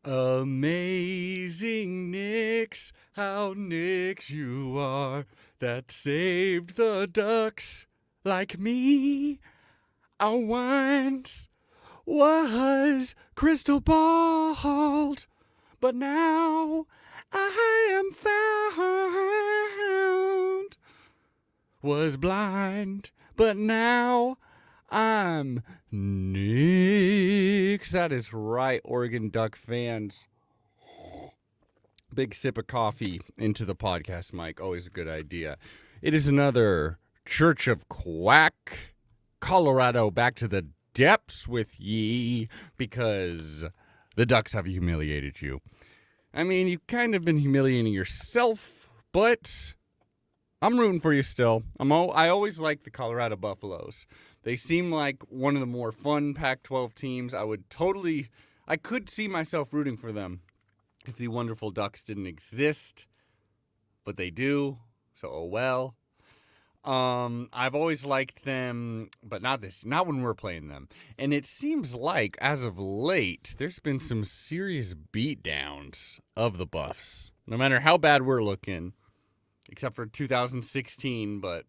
Amazing Nix, how Nix you are, that saved the ducks like me. I once was crystal balled, but now I am found. Was blind, but now I'm Nix. That is right, Oregon Duck fans. Big sip of coffee into the podcast mic. Always a good idea. It is another Church of Quack, Colorado, back to the depths with ye because the Ducks have humiliated you. I mean, you've kind of been humiliating yourself, but I'm rooting for you still. I always like the Colorado Buffaloes. They seem like one of the more fun Pac-12 teams. I could see myself rooting for them if the wonderful Ducks didn't exist, but they do, so oh well. I've always liked them, but not when we're playing them. And it seems like, as of late, there's been some serious beatdowns of the Buffs. No matter how bad we're looking, except for 2016, but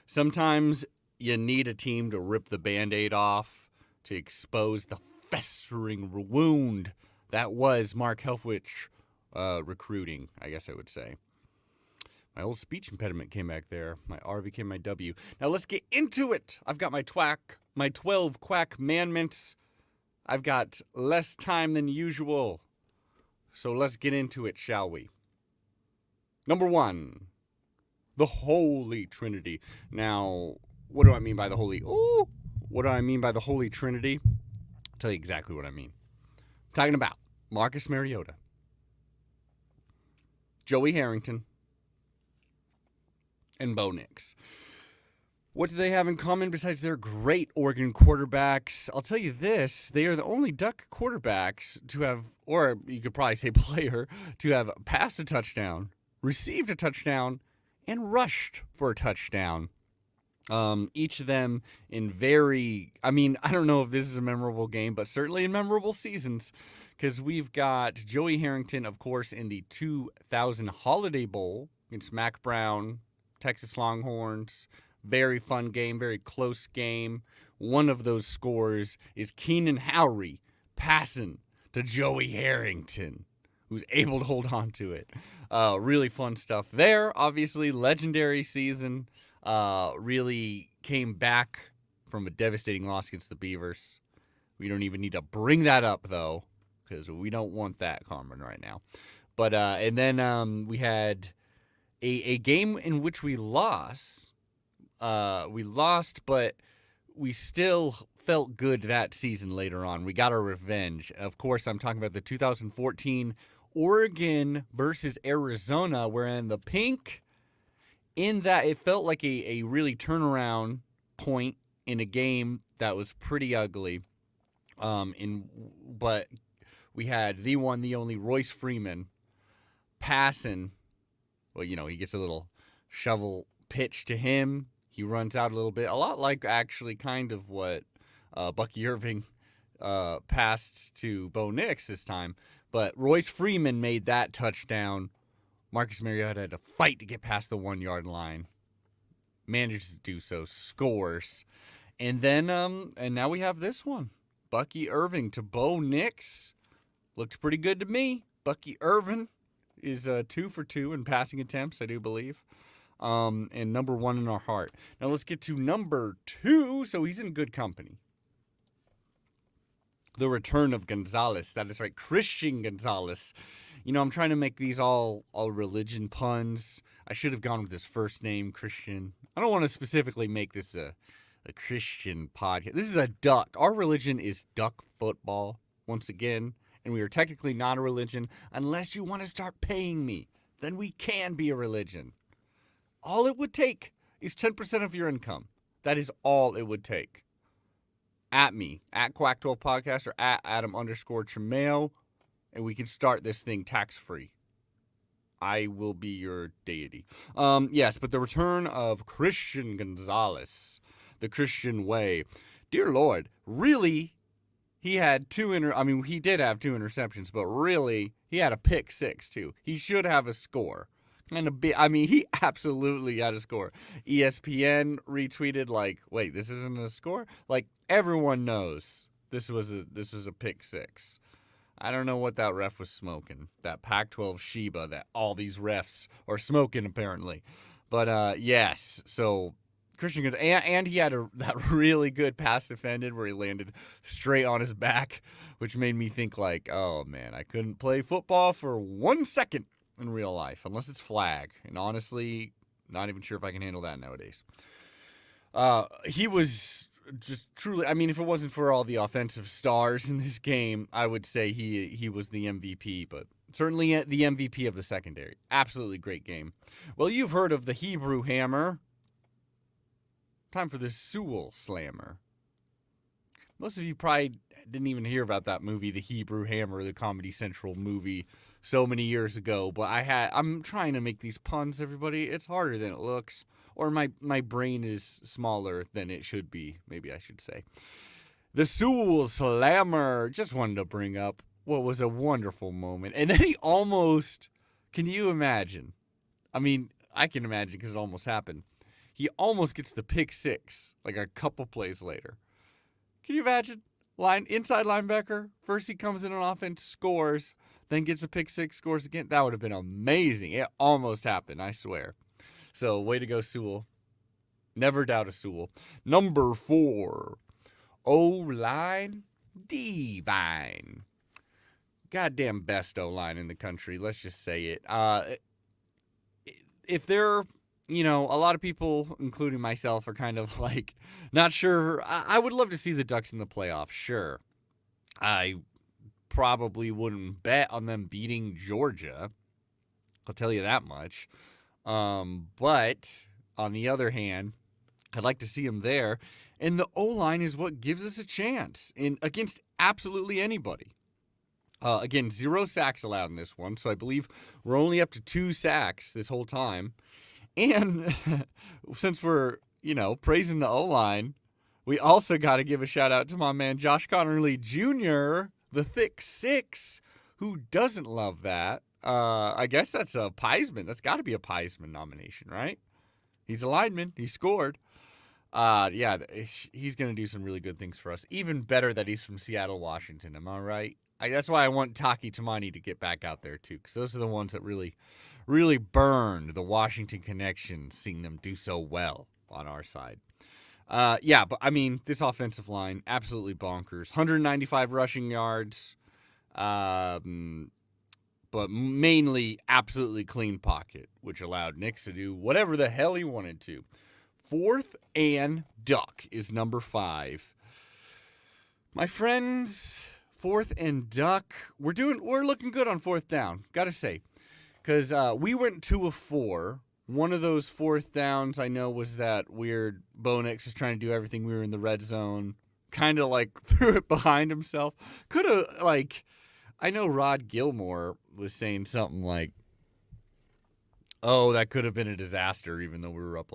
sometimes you need a team to rip the Band-Aid off, to expose the festering wound that was Mark Helfrich recruiting, I guess I would say. My old speech impediment came back there. My R became my W. Now let's get into it. I've got my 12 Quack commandments. I've got less time than usual. So let's get into it, shall we? Number 1, the Holy Trinity. Now, what do I mean by the Holy? What do I mean by the Holy Trinity? I'll tell you exactly what I mean. I'm talking about Marcus Mariota, Joey Harrington, and Bo Nix. What do they have in common besides their great Oregon quarterbacks? I'll tell you this, they are the only Duck quarterbacks to have, or you could probably say player, to have passed a touchdown, received a touchdown, and rushed for a touchdown. Each of them in I don't know if this is a memorable game, but certainly in memorable seasons, because we've got Joey Harrington, of course, in the 2000 Holiday Bowl against Mac Brown, Texas Longhorns. Very fun game, very close game. One of those scores is Keenan Howry passing to Joey Harrington, who's able to hold on to it. Really fun stuff there. Obviously, legendary season. Really came back from a devastating loss against the Beavers. We don't even need to bring that up, though, because we don't want that common right now. But and then we had a game in which we lost. We lost, but we still felt good that season later on. We got our revenge. Of course, I'm talking about the 2014 Oregon versus Arizona, wherein the pink, in that it felt like a really turnaround point in a game that was pretty ugly. But we had the one, the only Royce Freeman passing. Well, he gets a little shovel pitch to him. He runs out a little bit, a lot like actually kind of what Bucky Irving passed to Bo Nix this time. But Royce Freeman made that touchdown. Marcus Mariota had to fight to get past the 1-yard line. Manages to do so, scores. And then, and now we have this one. Bucky Irving to Bo Nix. Looked pretty good to me. Bucky Irving is 2 for 2 in passing attempts, I do believe. And number 1 in our heart. Now let's get to number 2. So he's in good company. The return of Gonzalez. That is right, Christian Gonzalez. I'm trying to make these all religion puns. I should have gone with his first name, Christian. I don't want to specifically make this a Christian podcast. This is a duck. Our religion is duck football, once again. And we are technically not a religion unless you want to start paying me. Then we can be a religion. All it would take is 10% of your income. That is all it would take. At me, at Quack12 Podcast, or at Adam_Chimeo, and we can start this thing tax-free. I will be your deity. Yes, but the return of Christian Gonzalez, the Christian way. Dear Lord, really, he had he did have 2 interceptions, but really, he had a pick 6 too. He should have a score. He absolutely got a score. ESPN retweeted like, "Wait, this isn't a score?" Like everyone knows this was a pick 6. I don't know what that ref was smoking. That Pac-12 Sheba that all these refs are smoking apparently. But yes, so Christian Gonzalez, and he had that really good pass defended where he landed straight on his back, which made me think like, oh man, I couldn't play football for 1 second in real life unless it's flag. And honestly, not even sure if I can handle that nowadays. He was just truly, if it wasn't for all the offensive stars in this game, I would say he was the MVP, but certainly the MVP of the secondary. Absolutely great game. Well, you've heard of the Hebrew Hammer. Time for the Sewell Slammer. Most of you probably didn't even hear about that movie, The Hebrew Hammer, the Comedy Central movie so many years ago, but I'm trying to make these puns, everybody. It's harder than it looks, or my brain is smaller than it should be, maybe I should say. The Sewell Slammer, just wanted to bring up what was a wonderful moment. And then he almost, can you imagine? I can imagine because it almost happened. He almost gets the pick 6, like a couple plays later. Can you imagine? Inside linebacker. First he comes in on offense, scores, then gets a pick 6, scores again. That would have been amazing. It almost happened, I swear. So, way to go, Sewell. Never doubt a Sewell. Number 4, O-line, Divine. Goddamn best O-line in the country. Let's just say it. If they're... a lot of people, including myself, are kind of like not sure. I would love to see the Ducks in the playoffs, sure. I probably wouldn't bet on them beating Georgia. I'll tell you that much. But on the other hand, I'd like to see them there. And the O-line is what gives us a chance against absolutely anybody. Again, 0 sacks allowed in this one, so I believe we're only up to 2 sacks this whole time. And since we're, praising the O-line, we also got to give a shout out to my man Josh Connerly Jr., the Thick Six, who doesn't love that. I guess that's a Piesman. That's got to be a Piesman nomination, right? He's a lineman. He scored. He's going to do some really good things for us. Even better that he's from Seattle, Washington. Am I right? That's why I want Taki Tamani to get back out there, too, because those are the ones that really burned the Washington connection, seeing them do so well on our side. This offensive line, absolutely bonkers. 195 rushing yards, but mainly absolutely clean pocket, which allowed Nix to do whatever the hell he wanted to. 4th and Duck is number 5. My friends, 4th and Duck, we're looking good on 4th down, gotta say. Because we went 2 of 4. One of those 4th downs I know was that weird Bo Nix is trying to do everything. We were in the red zone. Kind of like threw it behind himself. Could have, I know Rod Gilmore was saying something like, oh, that could have been a disaster, even though we were up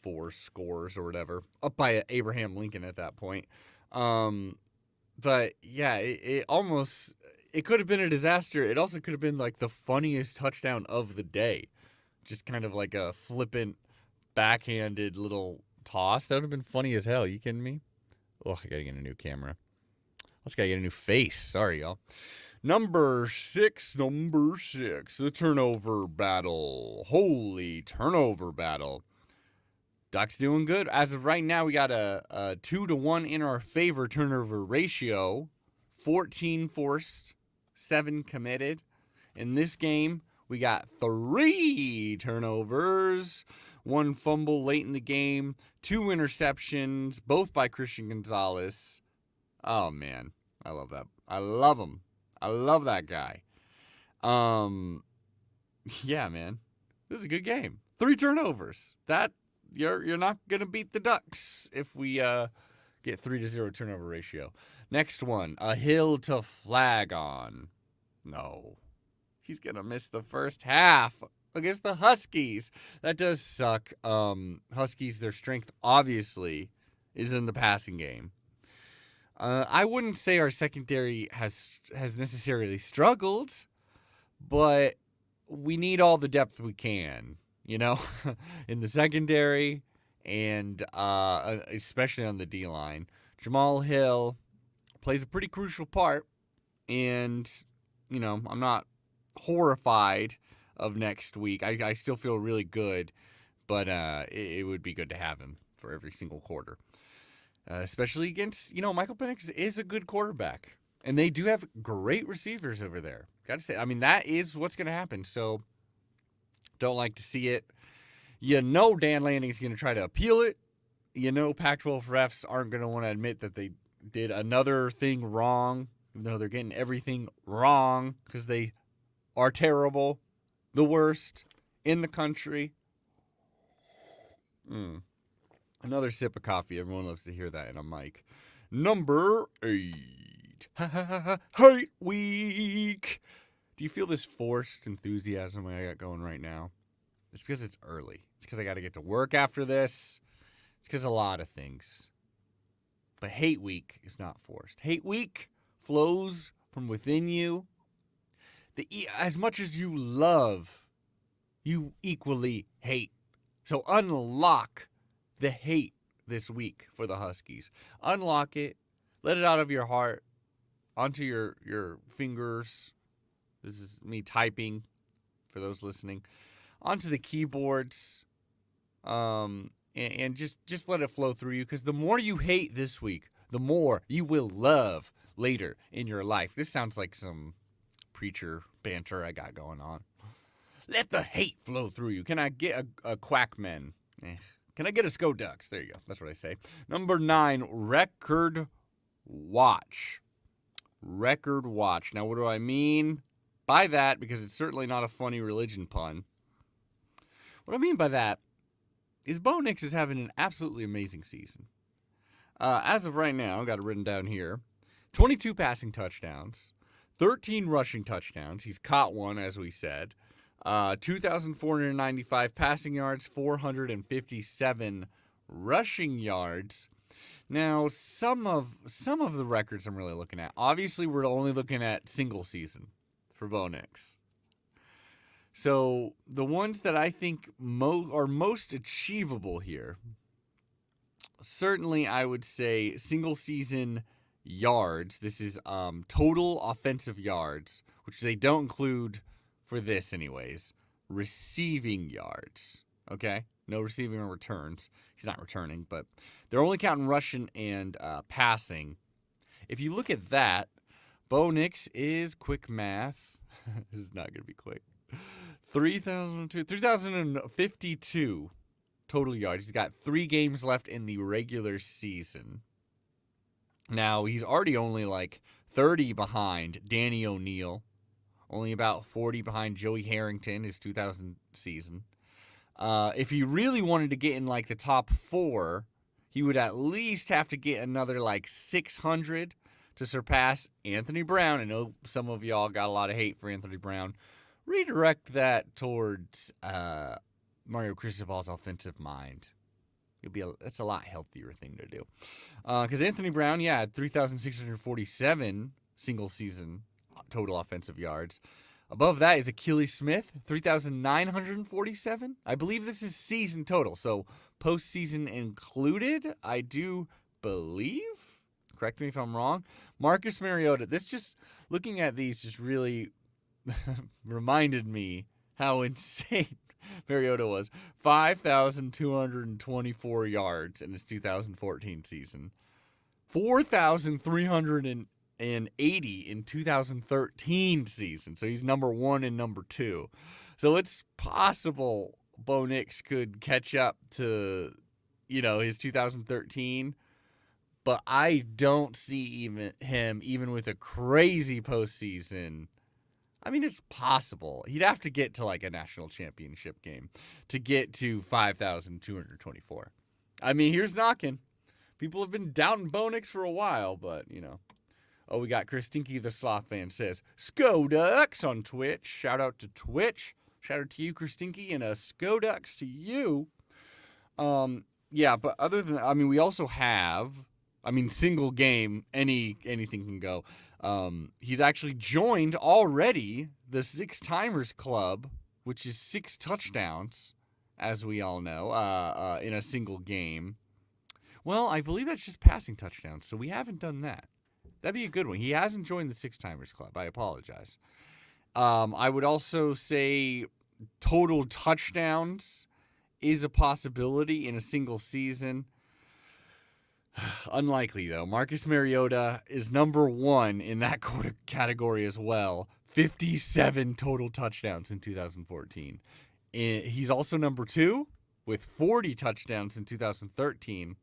4 scores or whatever. Up by Abraham Lincoln at that point. But yeah, it almost... It could have been a disaster. It also could have been the funniest touchdown of the day. Just kind of like a flippant, backhanded little toss. That would have been funny as hell. You kidding me? Oh, I gotta get a new camera. Let's gotta get a new face. Sorry, y'all. Number 6. The turnover battle. Holy turnover battle. Ducks doing good. As of right now, we got a 2-1 in our favor turnover ratio. 14 forced. 7 committed. In this game, we got 3 turnovers, 1 fumble late in the game, 2 interceptions, both by Christian Gonzalez. Oh, man. I love that. I love him. I love that guy. Yeah, man. This is a good game. 3 turnovers. That you're not going to beat the Ducks if we get 3-0 turnover ratio. Next one, a hill to flag on. No. He's going to miss the first half against the Huskies. That does suck. Huskies, their strength, obviously, is in the passing game. I wouldn't say our secondary has necessarily struggled, but we need all the depth we can, in the secondary and especially on the D-line. Jamal Hill plays a pretty crucial part, and, I'm not horrified of next week. I still feel really good, but it would be good to have him for every single quarter. Especially against, Michael Penix is a good quarterback. And they do have great receivers over there. Got to say, that is what's going to happen. So, don't like to see it. Dan Lanning's going to try to appeal it. Pac-12 refs aren't going to want to admit that they did another thing wrong, even though they're getting everything wrong because they are terrible, the worst in the country. Another sip of coffee. Everyone loves to hear that in a mic. Number 8. Hate week. Do you feel this forced enthusiasm I got going right now? It's because it's early. It's because I got to get to work after this. It's because of a lot of things. But hate week is not forced. Hate week flows from within you. As much as you love, you equally hate. So unlock the hate this week for the Huskies. Unlock it. Let it out of your heart onto your fingers. This is me typing for those listening. Onto the keyboards. And just let it flow through you, because the more you hate this week, the more you will love later in your life. This sounds like some preacher banter I got going on. Let the hate flow through you. Can I get a Quackman? Can I get a Sko Ducks? There you go. That's what I say. Number 9, record watch. Record watch. Now, what do I mean by that? Because it's certainly not a funny religion pun. What I mean by that is Bo Nix is having an absolutely amazing season. As of right now, I've got it written down here, 22 passing touchdowns, 13 rushing touchdowns. He's caught one, as we said. 2,495 passing yards, 457 rushing yards. Now, some of the records I'm really looking at. Obviously, we're only looking at single season for Bo Nix. So the ones that I think are most achievable here, certainly I would say single season yards. This is total offensive yards, which they don't include for this anyways. Receiving yards, okay? No receiving or returns. He's not returning, but they're only counting rushing and passing. If you look at that, Bo Nix is quick math. This is not going to be quick. 3,052 total yards. He's got 3 games left in the regular season. Now, he's already only like 30 behind Danny O'Neal. Only about 40 behind Joey Harrington, his 2000 season. If he really wanted to get in like the top 4, he would at least have to get another like 600 to surpass Anthony Brown. I know some of y'all got a lot of hate for Anthony Brown. Redirect that towards Mario Cristobal's offensive mind. That's a lot healthier thing to do. Because Anthony Brown, had 3,647 single season total offensive yards. Above that is Achilles Smith, 3,947. I believe this is season total, so postseason included, I do believe. Correct me if I'm wrong. Marcus Mariota. Looking at these just really reminded me how insane Mariota was. 5,224 yards in his 2014 season. 4,380 in 2013 season. So he's number 1 and number 2. So it's possible Bo Nix could catch up to, his 2013. But I don't see even with a crazy postseason. I mean, it's possible. He'd have to get to like a national championship game to get to 5,224. I mean, here's knocking. People have been doubting Bo Nix for a while, but, Oh, we got Chris Stinky the Sloth fan says, Sko Ducks on Twitch. Shout out to Twitch. Shout out to you, Chris Stinky, and a Sko Ducks to you. But other than, we also have I mean, single game, anything can go. He's actually joined already the 6-timers club, which is 6 touchdowns, as we all know, in a single game. Well, I believe that's just passing touchdowns, so we haven't done that. That'd be a good one. He hasn't joined the 6-timers club. I apologize. I would also say total touchdowns is a possibility in a single season. Unlikely, though. Marcus Mariota is number 1 in that category as well. 57 total touchdowns in 2014. He's also number 2 with 40 touchdowns in 2013.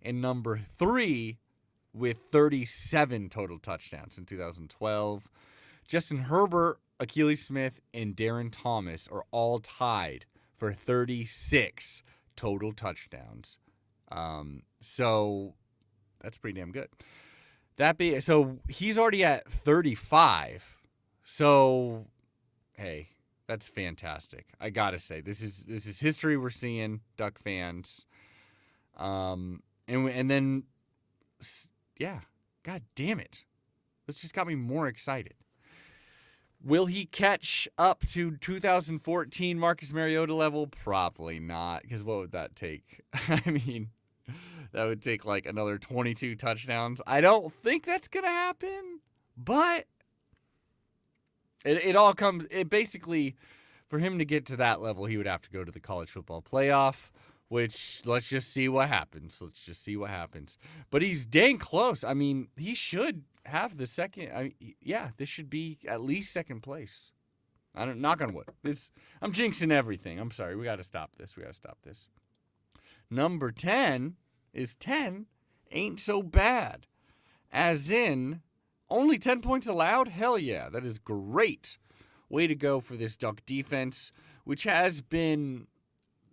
And number 3 with 37 total touchdowns in 2012. Justin Herbert, Achilles Smith, and Darren Thomas are all tied for 36 total touchdowns. So that's pretty damn good. So he's already at 35. So hey, that's fantastic. I gotta say, this is history we're seeing, Duck fans. And then, yeah, God damn it, this just got me more excited. Will he catch up to 2014 Marcus Mariota level? Probably not, because what would that take? I mean, that would take like another 22 touchdowns. I don't think that's going to happen, but it basically, for him to get to that level, he would have to go to the college football playoff, which let's just see what happens. But he's dang close. I mean, he should have the second. This should be at least second place. Knock on wood. I'm jinxing everything. I'm sorry. We got to stop this. Number 10 is 10 ain't so bad. As in, only 10 points allowed? Hell yeah. That is great. Way to go for this Duck defense, which has been,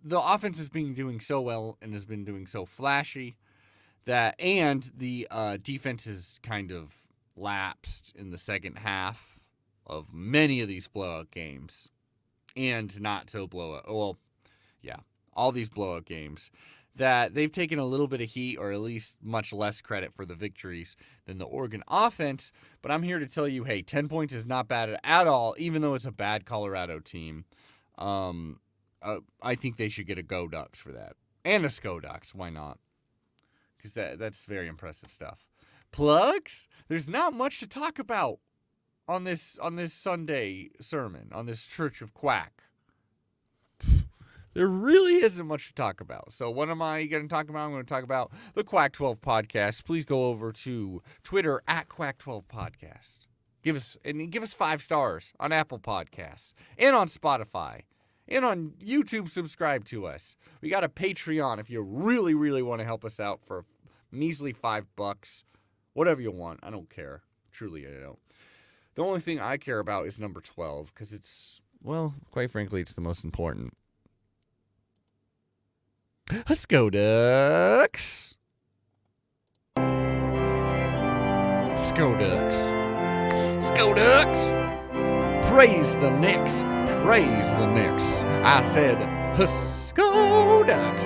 the offense has been doing so well and has been doing so flashy and the defense has kind of lapsed in the second half of many of these blowout games. And not so blowout. Well, yeah, all these blowout games, that they've taken a little bit of heat, or at least much less credit for the victories than the Oregon offense. But I'm here to tell you, hey, 10 points is not bad at all, even though it's a bad Colorado team. I think they should get a Go Ducks for that. And a Sko Ducks, why not? Because that's very impressive stuff. Plugs? There's not much to talk about on this Sunday sermon, on this Church of Quack. There really isn't much to talk about. So what am I going to talk about? I'm going to talk about the Quack 12 podcast. Please go over to Twitter at Quack 12 podcast. Give us 5 stars on Apple Podcasts and on Spotify and on YouTube. Subscribe to us. We got a Patreon if you really, really want to help us out for a measly $5. Whatever you want. I don't care. Truly, I don't. The only thing I care about is number 12 because it's, well, quite frankly, it's the most important. Let's go, Ducks. Let's go, Ducks. Let's go, Ducks. Praise the Knicks. Praise the Knicks. I said, let's go, Ducks.